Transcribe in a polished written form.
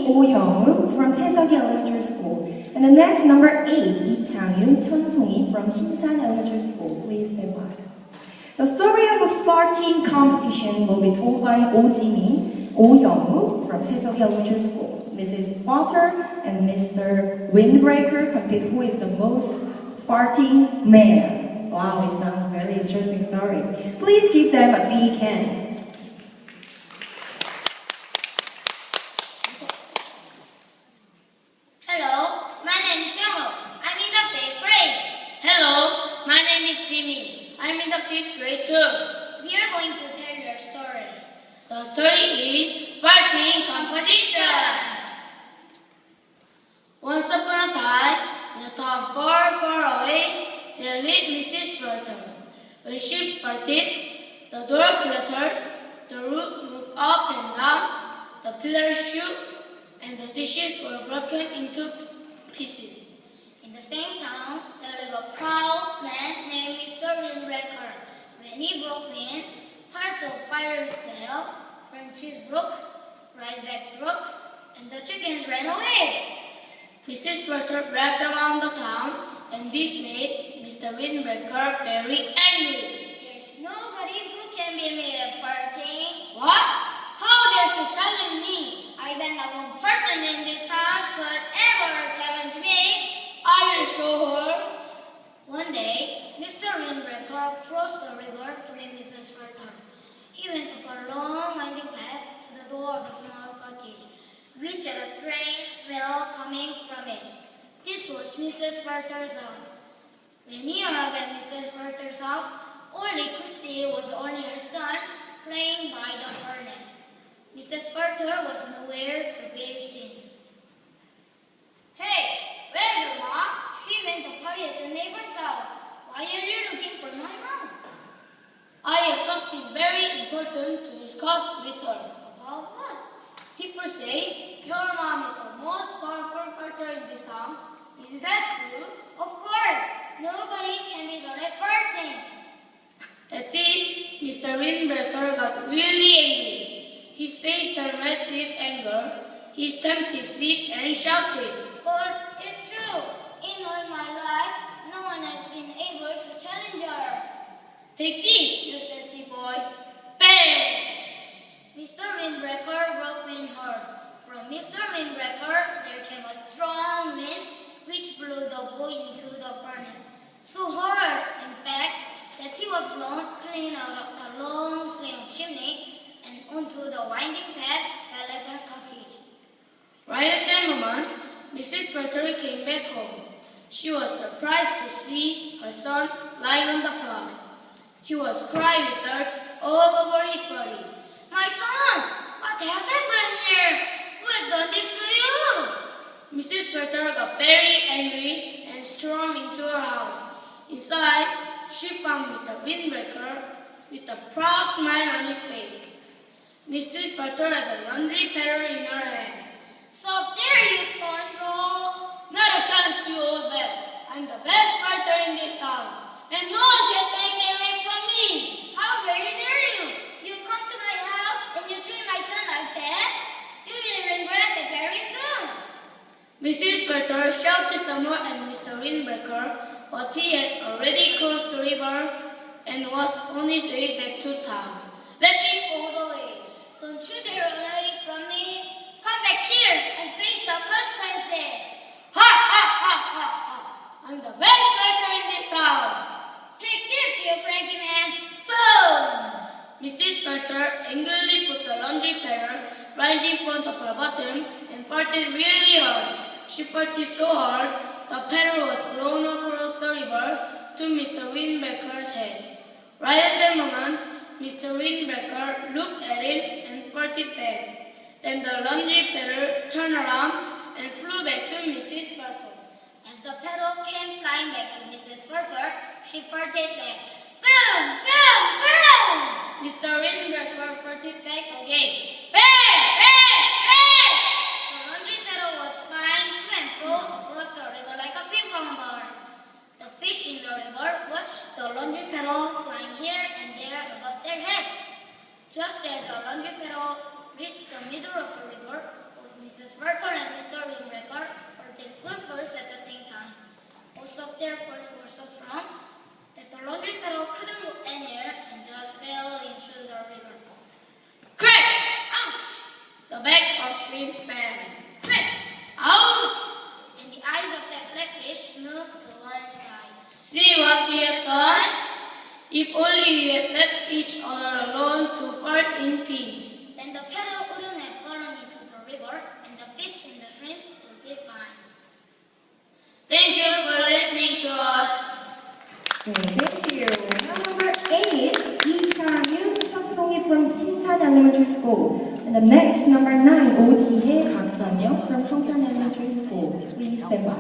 오형우 from Seseok Elementary School. And the next, number 8, 이창윤, 천송이 from Shinsan Elementary School. Please stand by. The story of a farting competition will be told by 오지민, 오형우 from Seseok Elementary School. Mrs. Potter and Mr. Windbreaker compete who is the most farting man. Wow, it sounds very interesting story. Please give them a big hand. Hello, my name is Young. I'm in the 5th grade. Hello, my name is Jimmy. I'm in the 5th grade too. We are going to tell you a story. The story is farting competition. Once upon a time, in a town far, far away, there lived Mrs. Flutter. When she farted, the door fluttered, the roof moved up and down, the pillars shook, and the dishes were broken into pieces. In the same town, there lived a proud man named Mr. Windbreaker. When he broke wind, parts of fire fell, branches broke, rice bags dropped, and the chickens ran away. Mrs. Flutter bragged around the town, and this made Mr. Windbreaker very angry. There's nobody who can beat me at farting. What? How dare you challenge me? I bet not one person in this town could ever challenge me. I will show her. One day, Mr. Windbreaker crossed the river to meet Mrs. Flutter. He went up a long winding path to the door of a small cottage, which had a strange smell coming from it. This was Mrs. Flutter's house. When he arrived at Mrs. Flutter's house, all he could see was only her son playing by the furnace. Mrs. Flutter was nowhere to be seen. Hey, where's your mom? She went to party at the neighbor's house. Why are you looking for my mom? I have something very important to discuss with her. About what? People say your mom is the most powerful fighter in this town. Is that true? Of course, nobody can be good at farting. At this, Mr. Windbreaker got really angry. His face turned red with anger. He stamped his feet and shouted. But it's true. In all my life, no one has been able to challenge her. Take this, you sassy boy. Bang! Mr. Windbreaker broke wind hard. From Mr. Windbreaker, there came a strong wind which blew the boy into the furnace. So hard, in fact, that he was blown clean out of the long slim chimney and onto the winding path that led her cottage. Right at that moment, Mrs. Flutter came back home. She was surprised to see her son lying on the plow. He was crying with dirt all over his body. My son, what has happened here? Who has done this to you? Mrs. Flutter got very angry and stormed into her house. Inside, she found Mr. Windbreaker with a proud smile on his face. Mrs. Flutter had a laundry paddle in her hand. Stop there, you scoundrel! Not a chance, you old man. I'm the best fighter in this town, and no one can take me away from me. How very dare you! You come to my house and you treat my son like that? You will regret it very soon. Mrs. Flutter shouted some more at Mr. Windbreaker, but he had already crossed the river and was on his way back to town. Let me go the way. Don't you dare run away from me. Come back here and face the consequences. Ha ha ha ha ha! I'm the best fighter in this town. Take this, you cranky man. Boom! Mrs. Flutter angrily put the laundry paddle right in front of her bottom and farted really hard. She farted so hard, the paddle was blown across the river to Mr. Windbreaker's head. Right at that moment, Mr. Windbreaker looked at it and farted back. Then the laundry paddle turned around and flew back to Mrs. Flutter. As the paddle came flying back to Mrs. Flutter, she farted back. Boom! Boom! Boom! Mr. Windbreaker farted back again. Bang! Bang! Bang! The laundry paddle was flying to and fro across the river like a ping pong ball. The fish in the river watched the laundry paddle flying here and there above their heads. Just as the laundry paddle reached the middle of the river, both Mrs. Mrs. Werther and Mr. Wimrecker farted full force at the same time. Both of their force were so strong that the laundry paddle couldn't go anywhere and just fell into the river. Crack! Ouch! The back of shrimp pan. Crack! Ouch! And the eyes of that blackfish moved to one side. See what we have done? If only we had left each other alone to fart in peace. Then the paddle wouldn't have fallen into the river, and the fish and the shrimp would be fine. Thank you for listening to us. 네, thank you. Now number 8, 이창윤, 천송이 from 신산 Elementary School. And the next, number 9, 오지혜, 박선영 from 청산 Elementary School. Please stand by.